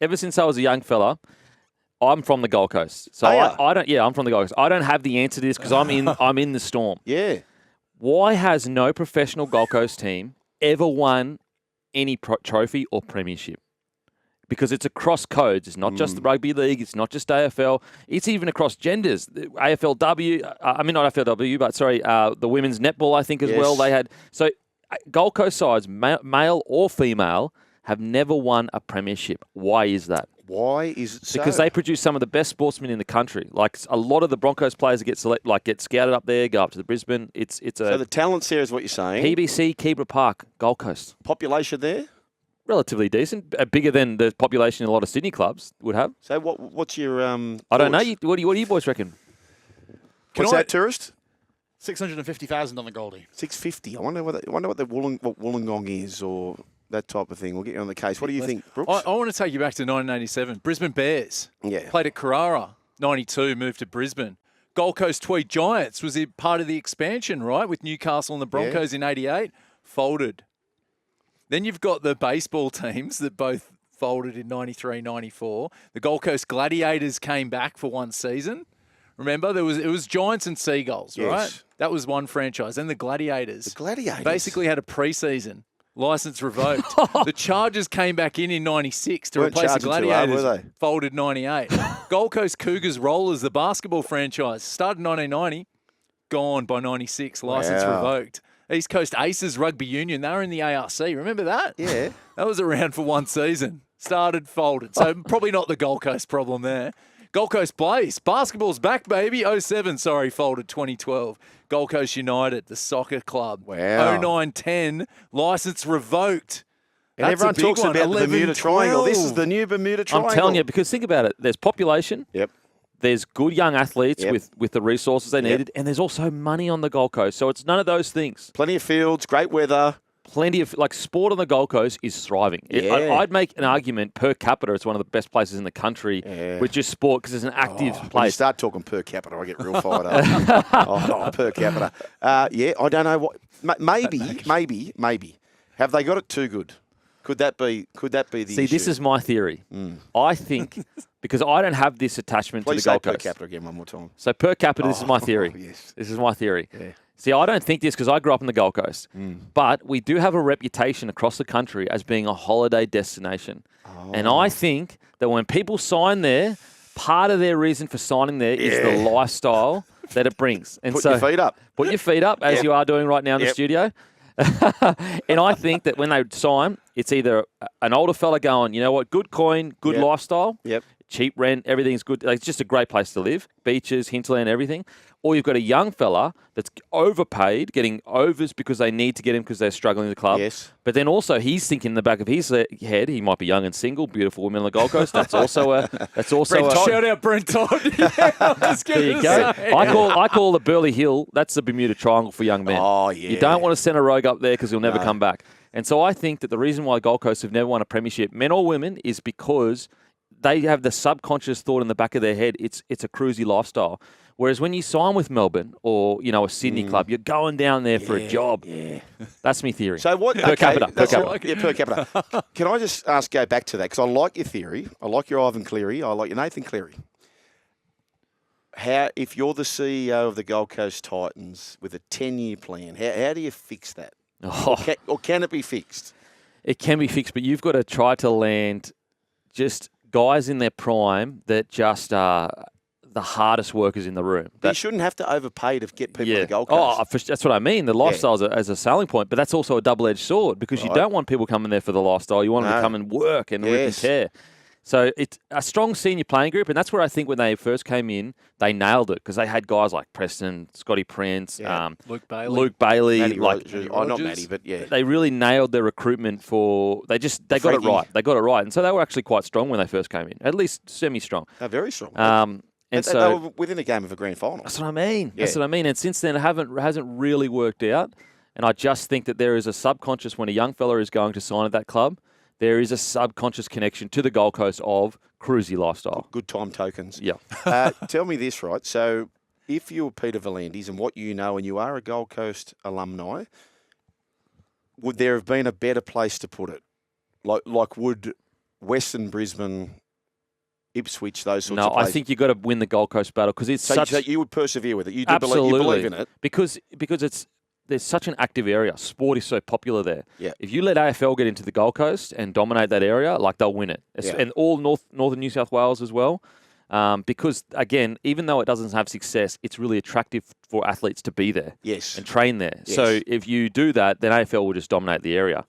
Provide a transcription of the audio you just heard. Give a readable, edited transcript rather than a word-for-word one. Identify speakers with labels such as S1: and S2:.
S1: ever since I was a young fella, I'm from the Gold Coast. So I don't. Yeah, I'm from the Gold Coast. I don't have the answer to this because I'm in the Storm.
S2: Yeah.
S1: Why has no professional Gold Coast team ever won any trophy or premiership? Because it's across codes. It's not just the rugby league. It's not just AFL. It's even across genders. AFLW. I mean, not AFLW, but sorry, the women's netball. I think as well. They had Gold Coast sides, male or female, have never won a premiership. Why is that?
S2: Why is it so?
S1: Because they produce some of the best sportsmen in the country. Like a lot of the Broncos players that get scouted up there, go up to the Brisbane.
S2: So the talent's there is what you're saying.
S1: PBC, Keebra Park, Gold Coast.
S2: Population there?
S1: Relatively decent, bigger than the population in a lot of Sydney clubs would have.
S2: So what's your
S1: I don't know. What do you boys reckon?
S2: What's that, tourist?
S3: 650,000 on the Goldie.
S2: 650. I wonder what the Wollongong is or that type of thing. We'll get you on the case. What do you think, Brooks?
S4: I want to take you back to 1987. Brisbane Bears.
S2: Yeah.
S4: Played at Carrara. 92, moved to Brisbane. Gold Coast Tweed Giants was part of the expansion, right, with Newcastle and the Broncos in 88. Folded. Then you've got the baseball teams that both folded in 93, 94. The Gold Coast Gladiators came back for one season. Remember, it was Giants and Seagulls, right? That was one franchise. Then the Gladiators.
S2: The Gladiators.
S4: Basically had a preseason. License revoked. The Chargers came back in 96 to replace the Gladiators.
S2: Were they?
S4: Folded 98. Gold Coast Cougars Rollers, the basketball franchise, started in 1990. Gone by 96. License revoked. East Coast Aces Rugby Union, they were in the ARC. Remember that?
S2: Yeah.
S4: That was around for one season. Started, folded. So probably not the Gold Coast problem there. Gold Coast Blaze, basketball's back, baby. 07, folded 2012. Gold Coast United, the soccer club.
S2: Wow.
S4: 09-10, license revoked.
S2: And
S4: That's
S2: everyone talks about the Bermuda Triangle. This is the new Bermuda Triangle.
S1: I'm telling you, because think about it. There's population.
S2: Yep.
S1: There's good young athletes with the resources they needed, and there's also money on the Gold Coast. So it's none of those things.
S2: Plenty of fields, great weather.
S1: Plenty of, sport on the Gold Coast is thriving. I'd make an argument per capita, it's one of the best places in the country with just sport because it's an active place.
S2: When you start talking per capita, I get real fired up. Per capita. I don't know what. Maybe. Have they got it too good? Could that be the issue?
S1: See, this is my theory. I think, because I don't have this attachment
S2: Please
S1: to the Gold
S2: say
S1: Coast.
S2: per capita again one more time.
S1: So per capita, this is my theory.
S2: Yes.
S1: This is my theory.
S2: Yeah.
S1: See, I don't think this because I grew up in the Gold Coast. But we do have a reputation across the country as being a holiday destination. And I think that when people sign there, part of their reason for signing there is the lifestyle that it brings. And
S2: Put your feet up.
S1: Put your feet up, as you are doing right now in the studio. And I think that when they sign, it's either an older fella going, you know what, good coin, good lifestyle, cheap rent, everything's good. It's just a great place to live, beaches, hinterland, everything. Or you've got a young fella that's overpaid, getting overs because they need to get him because they're struggling in the club.
S2: Yes.
S1: But then also he's thinking in the back of his head, he might be young and single, beautiful women on the Gold Coast. That's also
S4: Shout out Brent Todd.
S1: There you go. I call the Burley Hill, that's the Bermuda Triangle for young men.
S2: Oh, yeah.
S1: You don't want to send a rogue up there because he'll never come back. And so I think that the reason why Gold Coast have never won a premiership, men or women, is because they have the subconscious thought in the back of their head, it's a cruisy lifestyle. Whereas when you sign with Melbourne or, a Sydney club, you're going down there for a job. Yeah. That's my theory.
S2: So what?
S1: Per capita. Per
S2: capita. Can I just go back to that? Because I like your theory. I like your Ivan Cleary. I like your Nathan Cleary. If you're the CEO of the Gold Coast Titans with a 10-year plan, how do you fix that? Or can it be fixed?
S1: It can be fixed, but you've got to try to land just guys in their prime that just are the hardest workers in the room.
S2: You shouldn't have to overpay to get people to the Gold Coast.
S1: That's what I mean. The lifestyle as a selling point, but that's also a double-edged sword because you don't want people coming there for the lifestyle. You want them to come and work and rip and tear. So it's a strong senior playing group, and that's where I think when they first came in, they nailed it because they had guys like Preston, Scotty Prince,
S4: Luke Bailey,
S2: Matty Rogers. Not Matty, but
S1: They really nailed their recruitment they got it right. They got it right, and so they were actually quite strong when they first came in, at least semi-strong.
S2: Very strong.
S1: And
S2: they were within a game of a grand final.
S1: That's what I mean. Yeah. That's what I mean. And since then, it hasn't really worked out. And I just think that there is a subconscious when a young fella is going to sign at that club, there is a subconscious connection to the Gold Coast of cruisy lifestyle.
S2: Good time tokens.
S1: Yeah.
S2: Tell me this, right? So if you're Peter V'landys and what you know and you are a Gold Coast alumni, would there have been a better place to put it? Like would Western Brisbane, Ipswich, those sorts
S1: No,
S2: of places.
S1: I think you've got to win the Gold Coast battle because it's
S2: so
S1: such.
S2: you would persevere with it. You do
S1: Absolutely.
S2: you believe in it.
S1: Because there's such an active area. Sport is so popular there.
S2: Yeah.
S1: If you let AFL get into the Gold Coast and dominate that area, like they'll win it.
S2: Yeah.
S1: And all northern New South Wales as well. Because, again, even though it doesn't have success, it's really attractive for athletes to be there
S2: Yes.
S1: and train there.
S2: Yes.
S1: So if you do that, then AFL will just dominate the area.